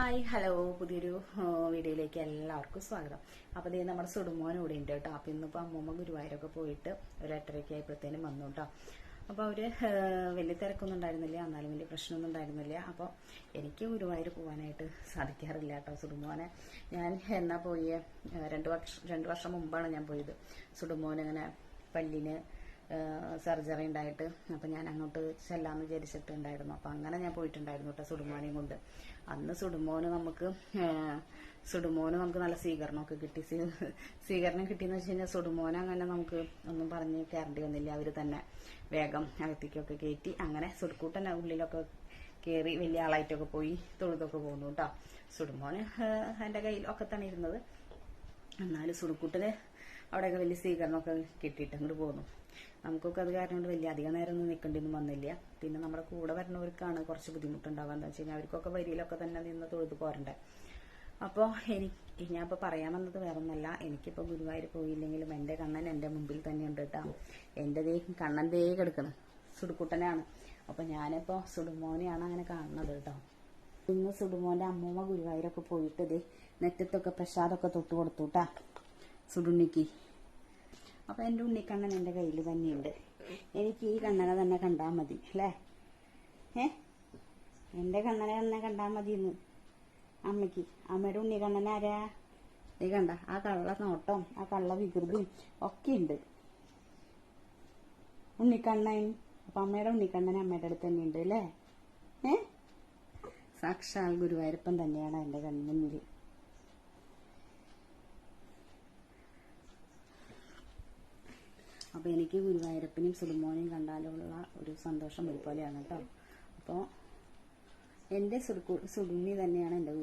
Hi hello പുതിയൊരു വീഡിയോയിലേക്ക് എല്ലാവർക്കും സ്വാഗതം. അപ്പോൾ ഇത് നമ്മുടെ സുടുമോൻ ഇവിടെ ഉണ്ട് കേട്ടോ. അപ്പോൾ ഇന്നിപ്പോൾ അമ്മൂമ്മ ഗുരുവായൂരൊക്കെ പോയിട്ട് ഒരു 8:30 ആയപ്പോഴത്തേനും വന്നു കേട്ടോ. അപ്പോൾ അവർ വലിയ തിരക്കൊന്നും ഉണ്ടായിരുന്നില്ല, എന്നാലും വലിയ പ്രശ്നമൊന്നും ഉണ്ടായിരുന്നില്ല. അപ്പോൾ എനിക്ക് ഗുരുവായൂർ പോകാനായിട്ട് സാധിക്കാറില്ല കേട്ടോ. സുടുമോനെ ഞാൻ എന്നാ പോയേ, 2 വർഷം മുമ്പാണ് ഞാൻ പോയത്. സുടുമോൻ അങ്ങനെ പല്ലിന് സർജറി ഉണ്ടായിട്ട് അപ്പം ഞാൻ അങ്ങോട്ട് ചെല്ലാന്ന് വിചാരിച്ചിട്ടുണ്ടായിരുന്നു. അപ്പം അങ്ങനെ ഞാൻ പോയിട്ടുണ്ടായിരുന്നു കേട്ടോ സുടുമോനെയും കൊണ്ട്. അന്ന് സുടുമോന് നമുക്ക് നല്ല സ്വീകരണമൊക്കെ കിട്ടി. സ്വീകരണം കിട്ടിയെന്ന് വെച്ച് കഴിഞ്ഞാൽ സുടുമോനെ അങ്ങനെ നമുക്ക് ഒന്നും പറഞ്ഞ് കയറേണ്ടി വന്നില്ല. അവർ തന്നെ വേഗം അകത്തേക്കൊക്കെ കയറ്റി അങ്ങനെ സുടുക്കൂട്ടൻ ഉള്ളിലൊക്കെ കയറി വലിയ ആളായിട്ടൊക്കെ പോയി തൊഴുതൊക്കെ പോകുന്നു കേട്ടോ. സുടുമോന് എൻ്റെ കയ്യിലൊക്കെ തന്നെ ഇരുന്നത്, എന്നാലും സുടുക്കൂട്ടന് അവിടെയൊക്കെ വലിയ സ്വീകരണമൊക്കെ കിട്ടിയിട്ട് അങ്ങോട്ട് പോകുന്നു. നമുക്കൊക്കെ അത് കാരണം കൊണ്ട് വലിയ അധികം നേരം ഒന്നും നിൽക്കേണ്ടിയൊന്നും വന്നില്ല. പിന്നെ നമ്മുടെ കൂടെ വരുന്നവർക്കാണ് കുറച്ച് ബുദ്ധിമുട്ടുണ്ടാവുക. എന്താ വെച്ച് കഴിഞ്ഞാൽ അവർക്കൊക്കെ വരിയിലൊക്കെ തന്നെ നിന്ന് തൊഴുത് പോരണ്ടേ. അപ്പോൾ ഞാനിപ്പോൾ പറയാൻ വന്നത് വേറെ ഒന്നല്ല, എനിക്കിപ്പോൾ ഗുരുവായൂർ പോയില്ലെങ്കിലും എൻ്റെ കണ്ണൻ എൻ്റെ മുമ്പിൽ തന്നെ ഉണ്ട് കേട്ടോ. എൻ്റെ കണ്ണൻ കിടക്കണം സുടുക്കുട്ടനാണ്. അപ്പോൾ ഞാനിപ്പോൾ സുടുമോനെയാണ് അങ്ങനെ കാണുന്നത് കേട്ടോ. ഇന്ന് സുടുമോൻ്റെ അമ്മൂമ്മ ഗുരുവായൂരൊക്കെ പോയിട്ട് നെറ്റത്തൊക്കെ പ്രസാദമൊക്കെ തൊട്ട് കൊടുത്തു കേട്ടാ സുടുണ്ണിക്ക്. അപ്പോൾ എൻ്റെ ഉണ്ണിക്കണ്ണൻ എൻ്റെ കയ്യിൽ തന്നെയുണ്ട്. എനിക്ക് ഈ കണ്ണനെ തന്നെ കണ്ടാൽ മതി അല്ലേ. എൻ്റെ കണ്ണനെ തന്നെ കണ്ടാൽ മതി ഇന്ന് അമ്മയ്ക്ക്. അമ്മയുടെ ഉണ്ണിക്കണ്ണൻ ആരാ? നീ കണ്ട ആ കള്ള നോട്ടം, ആ കള്ള വികൃതിയും ഒക്കെ ഉണ്ട് ഉണ്ണിക്കണ്ണൻ. അപ്പം അമ്മയുടെ ഉണ്ണിക്കണ്ണൻ അമ്മയുടെ അടുത്ത് തന്നെ ഉണ്ട് അല്ലേ. സാക്ഷാൽ ഗുരുവായൂരപ്പൻ തന്നെയാണ് എൻ്റെ കൺമുന്നിൽ. അപ്പോൾ എനിക്ക് ഗുരുവായൂരപ്പനെയും സുടുമോനെയും കണ്ടാലുള്ള ഒരു സന്തോഷം ഒരുപോലെയാണ് കേട്ടോ. അപ്പോൾ എൻ്റെ സുടുണ്ണി തന്നെയാണ് എൻ്റെ